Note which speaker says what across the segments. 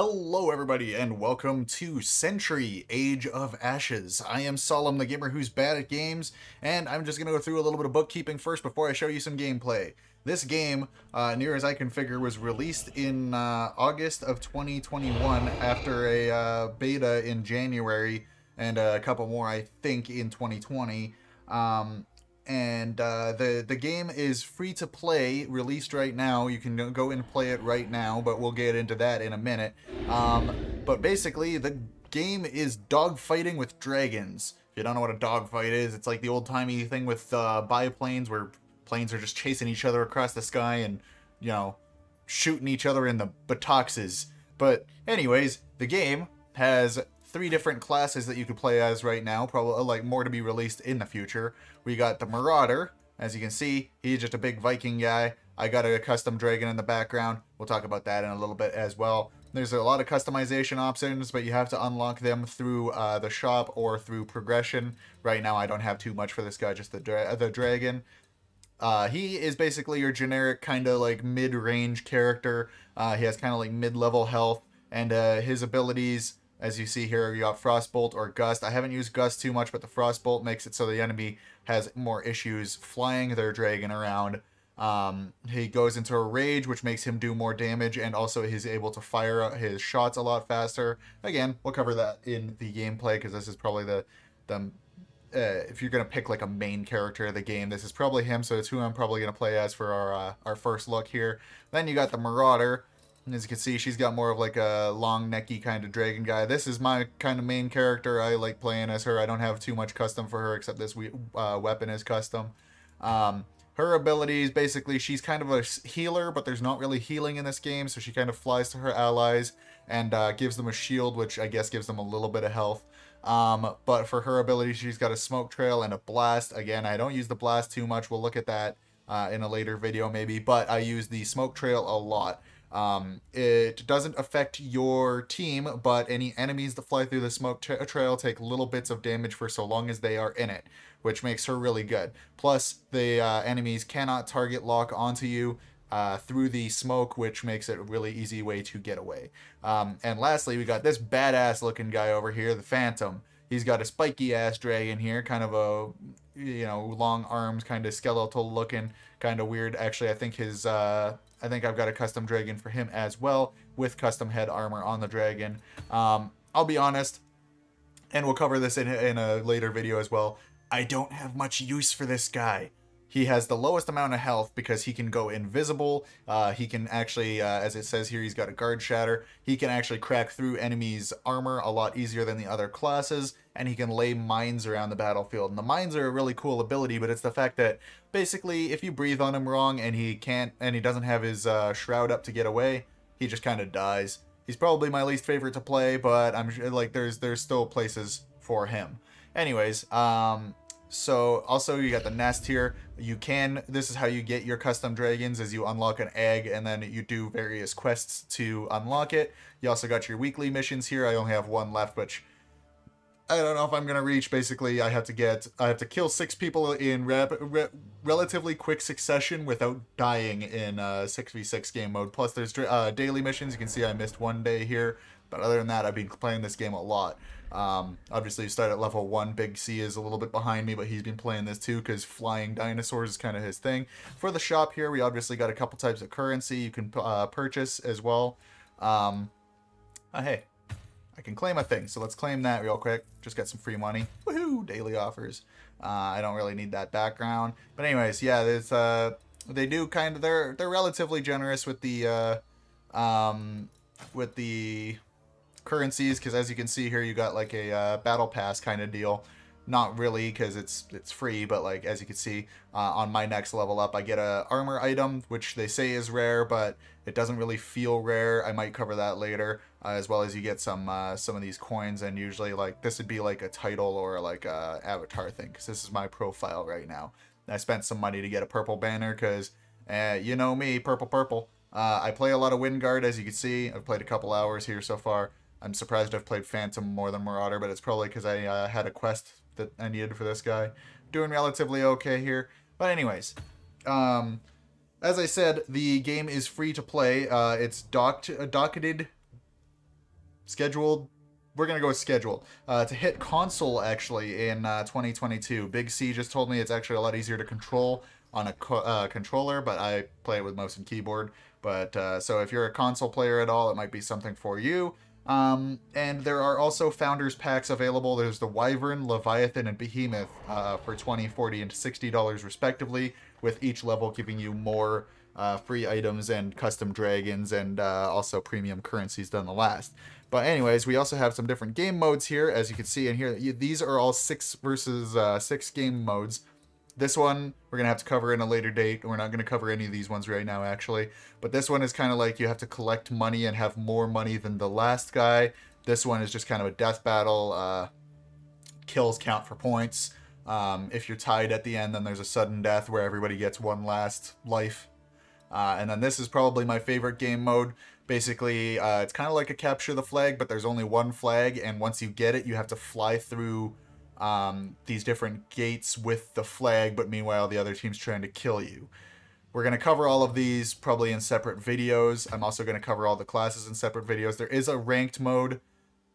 Speaker 1: Hello everybody and welcome to Century Age of Ashes. I am Solemn, the gamer who's bad at games, and I'm just going to go through a little bit of bookkeeping first before I show you some gameplay. This game, near as I can figure, was released in August of 2021 after a beta in January and a couple more, I think, in 2020. The game is free to play, released right now. You can go and play it right now, but we'll get into that in a minute. But basically, the game is dogfighting with dragons. If you don't know what a dogfight is, it's like the old-timey thing with biplanes where planes are just chasing each other across the sky and, you know, shooting each other in the buttocks. But anyways, the game has 3 different classes that you could play as right now, probably like more to be released in the future. We got the Marauder. As you can see, he's just a big Viking guy. I got a custom dragon in the background. We'll talk about that in a little bit as well. There's a lot of customization options, but you have to unlock them through the shop or through progression. Right now, I don't have too much for this guy, just the dragon. He is basically your generic kind of like mid-range character. He has kind of like mid-level health, and his abilities, as you see here, you got Frostbolt or Gust. I haven't used Gust too much, but the Frostbolt makes it so the enemy has more issues flying their dragon around. He goes into a rage, which makes him do more damage, and also he's able to fire his shots a lot faster. Again, we'll cover that in the gameplay, because this is probably the if you're going to pick like a main character of the game, this is probably him, so it's who I'm probably going to play as for our first look here. Then you got the Marauder. And as you can see, she's got more of like a long necky kind of dragon guy. This is my kind of main character. I like playing as her. I don't have too much custom for her, except this weapon is custom. Her abilities, basically, she's kind of a healer, but there's not really healing in this game, so she kind of flies to her allies and gives them a shield, which I guess gives them a little bit of health. But for her ability, she's got a smoke trail and a blast. Again, I don't use the blast too much. We'll look at that in a later video maybe, but I use the smoke trail a lot. It doesn't affect your team, but any enemies that fly through the smoke trail take little bits of damage for so long as they are in it, which makes her really good. Plus, the enemies cannot target lock onto you through the smoke, which makes it a really easy way to get away. And lastly, we got this badass looking guy over here, the Phantom. He's got a spiky ass dragon here, kind of a, you know, long arms, kind of skeletal looking, kind of weird. Actually, I think his I think I've got a custom dragon for him as well, with custom head armor on the dragon. I'll be honest, and we'll cover this in a later video as well, I don't have much use for this guy. He has the lowest amount of health because he can go invisible. He can actually, as it says here, he's got a guard shatter. He can actually crack through enemies' armor a lot easier than the other classes, and he can lay mines around the battlefield. And the mines are a really cool ability, but it's the fact that basically if you breathe on him wrong and he doesn't have his shroud up to get away, he just kind of dies. He's probably my least favorite to play, but I'm like there's still places for him. Anyways, so also you got the nest here. This is how you get your custom dragons, is you unlock an egg and then you do various quests to unlock it. You also got your weekly missions here. I only have one left, which I don't know if I'm gonna reach. Basically, I have to kill 6 people in relatively quick succession without dying in 6v6 game mode. Plus there's daily missions. You can see I missed one day here, but other than that, I've been playing this game a lot. Obviously you start at level 1. Big C is a little bit behind me, but he's been playing this too because flying dinosaurs is kind of his thing. For the shop here, we obviously got a couple types of currency you can purchase as well. Hey, I can claim a thing, so let's claim that real quick. Just got some free money. Woohoo! Daily offers. I don't really need that background, but anyways, yeah, there's they do kind of they're relatively generous with the currencies, because as you can see here, you got like a battle pass kind of deal. Not really, because it's free, but like as you can see, on my next level up, I get a armor item, which they say is rare, but it doesn't really feel rare. I might cover that later, as well as you get some of these coins, and usually like this would be like a title or like a avatar thing, because this is my profile right now. I spent some money to get a purple banner, because you know me, purple. I play a lot of Windguard, as you can see. I've played a couple hours here so far. I'm surprised I've played Phantom more than Marauder, but it's probably because I had a quest that I needed for this guy. Doing relatively okay here. But anyways, as I said, the game is free to play. It's docketed scheduled. We're going to go with scheduled. To hit console, actually, in 2022. Big C just told me it's actually a lot easier to control on a controller, but I play it with mouse and keyboard. But so if you're a console player at all, it might be something for you. And there are also Founders Packs available. There's the Wyvern, Leviathan, and Behemoth for $20, $40, and $60 respectively, with each level giving you more free items and custom dragons and also premium currencies than the last. But anyways, we also have some different game modes here, as you can see in here. These are all 6 versus 6 game modes. This one we're going to have to cover in a later date. We're not going to cover any of these ones right now, actually. But this one is kind of like you have to collect money and have more money than the last guy. This one is just kind of a death battle. Kills count for points. If you're tied at the end, then there's a sudden death where everybody gets one last life. And then this is probably my favorite game mode. Basically, it's kind of like a capture the flag, but there's only one flag. And once you get it, you have to fly through these different gates with the flag, but meanwhile the other team's trying to kill you. We're going to cover all of these probably in separate videos. I'm also going to cover all the classes in separate videos. There is a ranked mode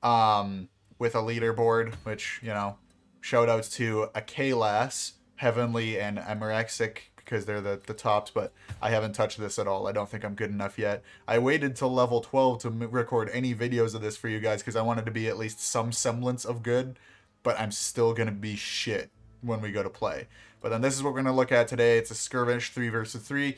Speaker 1: with a leaderboard, which, you know, shout outs to Akalas, Heavenly, and Emeraxic, because they're the tops, but I haven't touched this at all. I don't think I'm good enough yet. I waited till level 12 to record any videos of this for you guys because I wanted to be at least some semblance of good, but I'm still going to be shit when we go to play. But then this is what we're going to look at today. It's a skirmish 3 versus 3.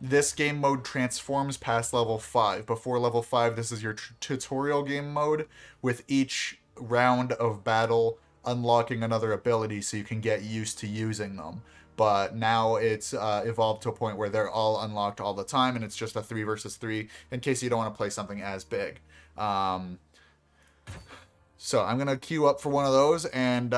Speaker 1: This game mode transforms past level 5. Before level 5, this is your tutorial game mode, with each round of battle unlocking another ability so you can get used to using them. But now it's evolved to a point where they're all unlocked all the time, and it's just a 3 versus 3 in case you don't want to play something as big. So I'm going to queue up for one of those, and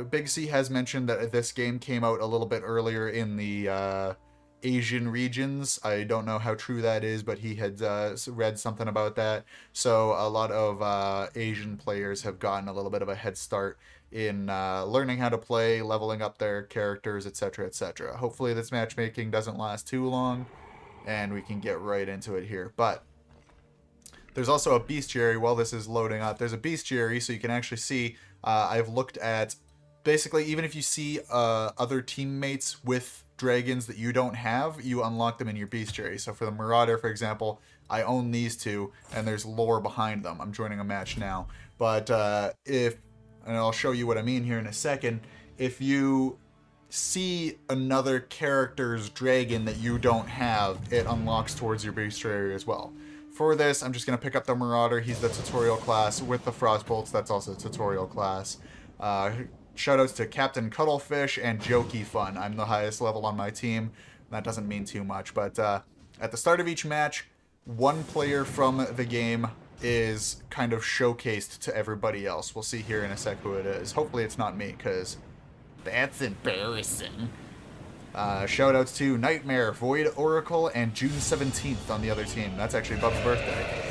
Speaker 1: Big C has mentioned that this game came out a little bit earlier in the Asian regions. I don't know how true that is, but he had read something about that. So a lot of Asian players have gotten a little bit of a head start in learning how to play, leveling up their characters, etc., etc. Hopefully this matchmaking doesn't last too long, and we can get right into it here. But there's also a bestiary while this is loading up. There's a bestiary, so you can actually see, I've looked at, basically, even if you see other teammates with dragons that you don't have, you unlock them in your bestiary. So for the Marauder, for example, I own these two, and there's lore behind them. I'm joining a match now. But and I'll show you what I mean here in a second, if you see another character's dragon that you don't have, it unlocks towards your bestiary as well. For this, I'm just going to pick up the Marauder. He's the tutorial class with the Frostbolts. That's also a tutorial class. Shoutouts to Captain Cuttlefish and Jokey Fun. I'm the highest level on my team. That doesn't mean too much, but at the start of each match, one player from the game is kind of showcased to everybody else. We'll see here in a sec who it is. Hopefully it's not me, because that's embarrassing. Shoutouts to Nightmare, Void Oracle, and June 17th on the other team. That's actually Bub's birthday.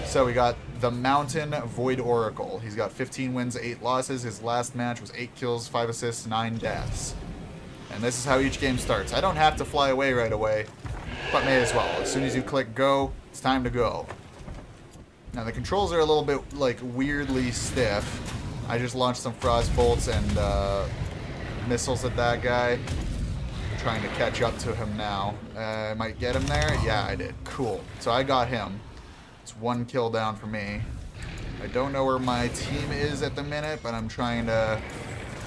Speaker 1: So we got the Mountain Void Oracle. He's got 15 wins, 8 losses. His last match was 8 kills, 5 assists, 9 deaths. And this is how each game starts. I don't have to fly away right away, but may as well. As soon as you click go, it's time to go. Now the controls are a little bit, like, weirdly stiff. I just launched some frost bolts and missiles at that guy. Trying to catch up to him now. I might get him there. Yeah, I did. Cool. So I got him. It's 1 kill down for me. I don't know where my team is at the minute, but I'm trying to...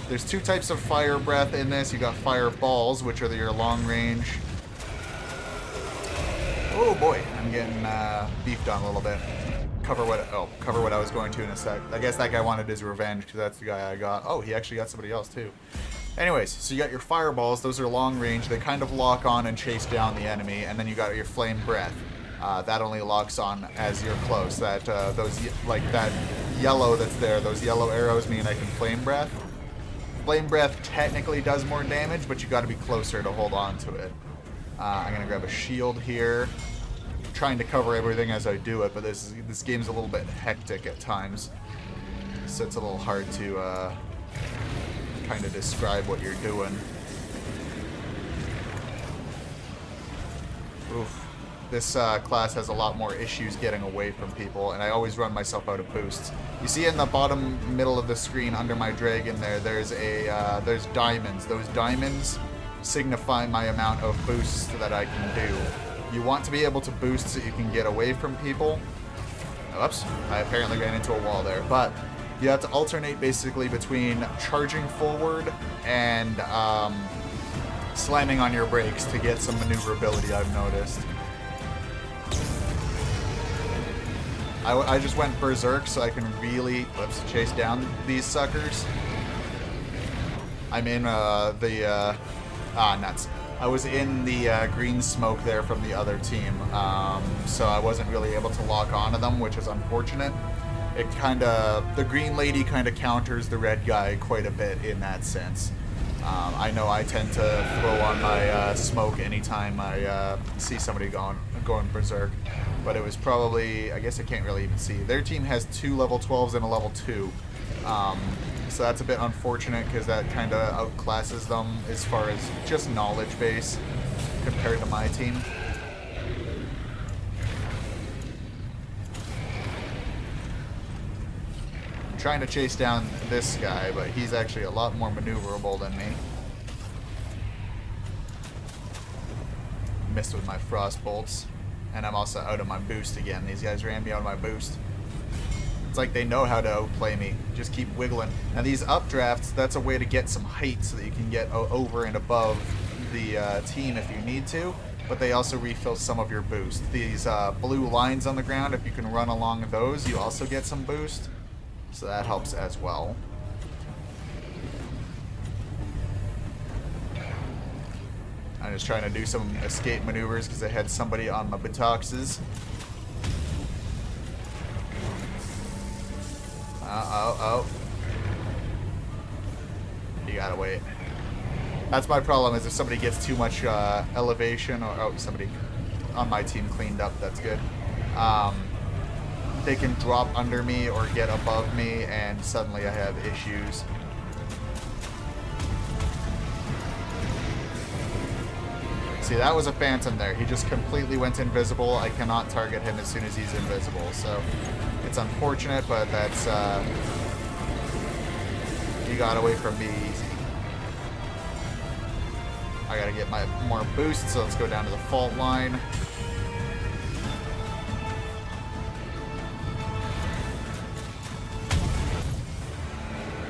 Speaker 1: There's 2 types of fire breath in this. You got fireballs, which are your long range. Oh boy, I'm getting beefed on a little bit. Cover what I was going to in a sec. I guess that guy wanted his revenge because that's the guy I got. Oh, he actually got somebody else too. Anyways, so you got your fireballs. Those are long range. They kind of lock on and chase down the enemy. And then you got your flame breath. That only locks on as you're close. That that yellow that's there, those yellow arrows mean I can flame breath. Flame breath technically does more damage, but you got to be closer to hold on to it. I'm gonna grab a shield here. I'm trying to cover everything as I do it, but this game's a little bit hectic at times, so it's a little hard to kind of describe what you're doing. Oof. this class has a lot more issues getting away from people, and I always run myself out of boosts. You see in the bottom middle of the screen under my dragon there's diamonds. Those diamonds signify my amount of boosts that I can do. You want to be able to boost so you can get away from people. Oops, I apparently ran into a wall there, but you have to alternate basically between charging forward and slamming on your brakes to get some maneuverability, I've noticed. I just went berserk so I can really chase down these suckers. I'm in nuts. I was in the green smoke there from the other team, so I wasn't really able to lock onto them, which is unfortunate. The green lady kind of counters the red guy quite a bit in that sense. I know I tend to throw on my smoke anytime I see somebody going berserk, but it was probably, I guess I can't really even see. Their team has 2 level 12s and a level 2, so that's a bit unfortunate because that kind of outclasses them as far as just knowledge base compared to my team. Trying to chase down this guy, but he's actually a lot more maneuverable than me. Missed with my frost bolts, and I'm also out of my boost again. These guys ran me out of my boost. It's like they know how to outplay me. Just keep wiggling. Now these updrafts, that's a way to get some height so that you can get over and above the team if you need to, but they also refill some of your boost. These blue lines on the ground, if you can run along those, you also get some boost. So that helps as well. I'm just trying to do some escape maneuvers because I had somebody on my buttocks. Oh. You gotta wait. That's my problem, is if somebody gets too much elevation, or somebody on my team cleaned up, that's good. They can drop under me or get above me, and suddenly I have issues. See, that was a phantom there. He just completely went invisible. I cannot target him as soon as he's invisible, so it's unfortunate, but that's, he got away from me easy. I gotta get my more boost, so let's go down to the fault line.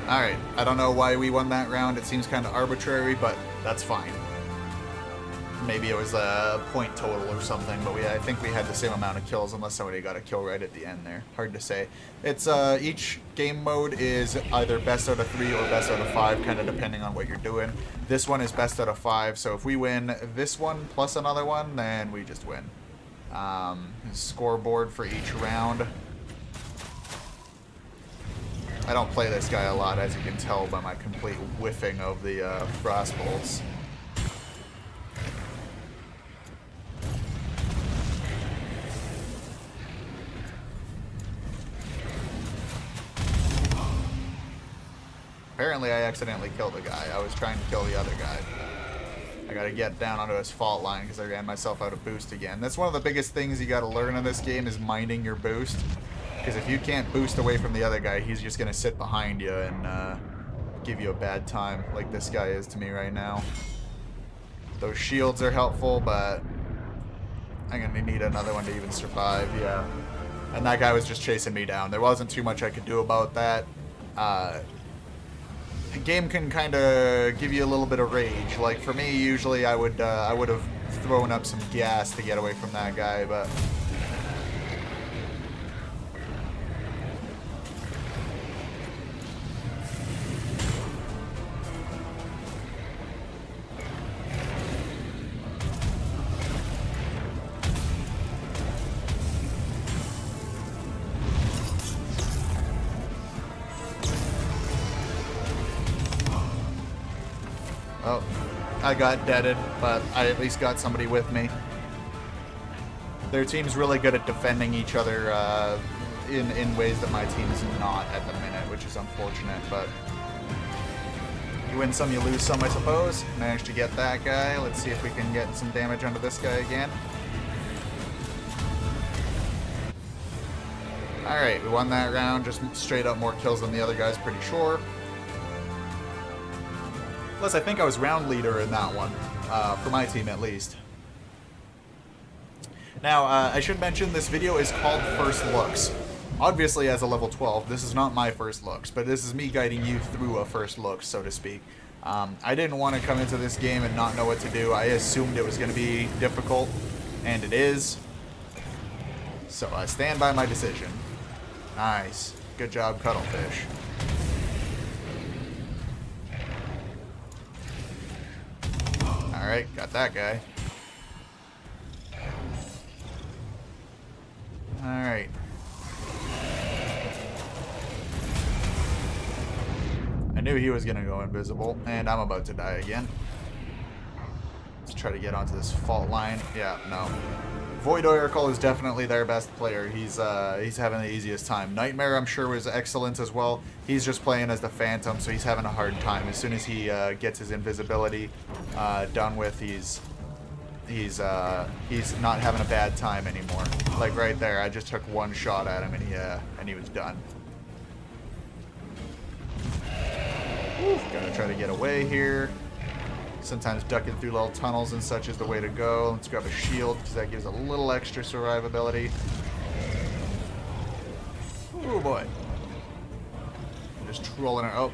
Speaker 1: Alright, I don't know why we won that round. It seems kind of arbitrary, but that's fine. Maybe it was a point total or something, but I think we had the same amount of kills unless somebody got a kill right at the end there. Hard to say. It's each game mode is either best out of 3 or best out of 5, kind of depending on what you're doing. This one is best out of 5, so if we win this one plus another one, then we just win. Scoreboard for each round. I don't play this guy a lot, as you can tell by my complete whiffing of the frost bolts. Apparently I accidentally killed the guy. I was trying to kill the other guy. I gotta get down onto his fault line because I ran myself out of boost again. That's one of the biggest things you gotta learn in this game, is minding your boost. Because if you can't boost away from the other guy, he's just gonna sit behind you and give you a bad time, like this guy is to me right now. Those shields are helpful, but I'm gonna need another one to even survive, yeah. And that guy was just chasing me down. There wasn't too much I could do about that. The game can kind of give you a little bit of rage. Like for me, usually I would have thrown up some gas to get away from that guy, but oh, I got deaded, but I at least got somebody with me. Their team's really good at defending each other in ways that my team is not at the minute, which is unfortunate, but you win some, you lose some, I suppose. Managed to get that guy. Let's see if we can get some damage onto this guy again. Alright, we won that round. Just straight up more kills than the other guys, pretty sure. Plus, I think I was round leader in that one. For my team, at least. Now, I should mention this video is called First Looks. Obviously, as a level 12, this is not my first looks, but this is me guiding you through a first look, so to speak. I didn't want to come into this game and not know what to do. I assumed it was going to be difficult, and it is. So I stand by my decision. Nice. Good job, Cuttlefish. Alright, got that guy. Alright. I knew he was gonna go invisible, and I'm about to die again. Let's try to get onto this fault line. Yeah, no. Void Oracle is definitely their best player. He's having the easiest time. Nightmare, I'm sure, was excellent as well. He's just playing as the Phantom, so he's having a hard time. As soon as he gets his invisibility done with, he's not having a bad time anymore. Like right there, I just took one shot at him, and he was done. Gotta try to get away here. Sometimes ducking through little tunnels and such is the way to go. Let's grab a shield, because that gives a little extra survivability. Oh boy. I'm just trolling her. Oh,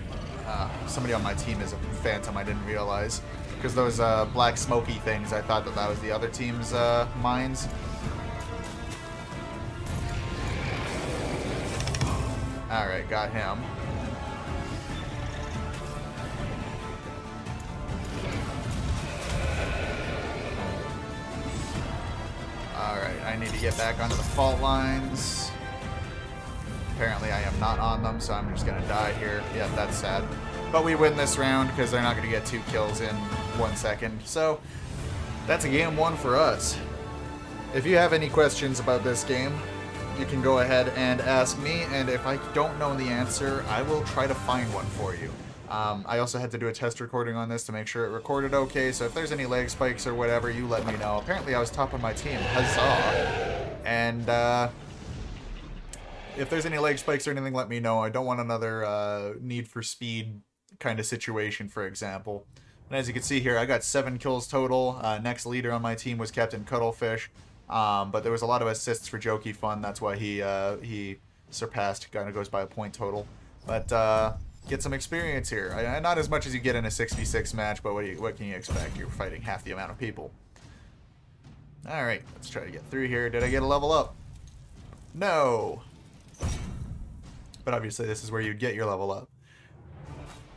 Speaker 1: somebody on my team is a Phantom, I didn't realize. Because those black smoky things, I thought that was the other team's mines. Alright, got him. Alright, I need to get back onto the fault lines. Apparently I am not on them, so I'm just going to die here. Yeah, that's sad. But we win this round because they're not going to get 2 kills in 1 second. So, that's a game 1 for us. If you have any questions about this game, you can go ahead and ask me, and if I don't know the answer, I will try to find one for you. I also had to do a test recording on this to make sure it recorded okay, so if there's any lag spikes or whatever, you let me know. Apparently I was top of my team, huzzah! And, if there's any lag spikes or anything, let me know. I don't want another Need for Speed kind of situation, for example. And as you can see here, I got 7 kills total. Next leader on my team was Captain Cuttlefish. But there was a lot of assists for Jokey Fun. That's why he surpassed, kind of goes by a point total. But get some experience here. Not as much as you get in a 6v6 match, but what can you expect? You're fighting half the amount of people. Alright, let's try to get through here. Did I get a level up? No! But obviously this is where you'd get your level up.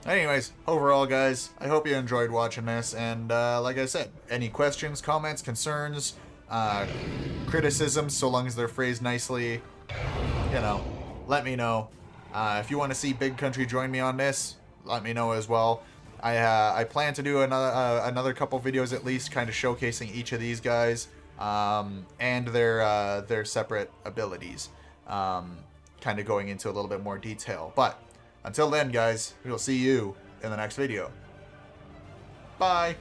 Speaker 1: Anyways, overall guys, I hope you enjoyed watching this, and like I said, any questions, comments, concerns, criticisms, so long as they're phrased nicely, you know, let me know. If you want to see Big Country join me on this, let me know as well. I plan to do another couple videos at least, kind of showcasing each of these guys and their separate abilities, kind of going into a little bit more detail. But until then, guys, we'll see you in the next video. Bye!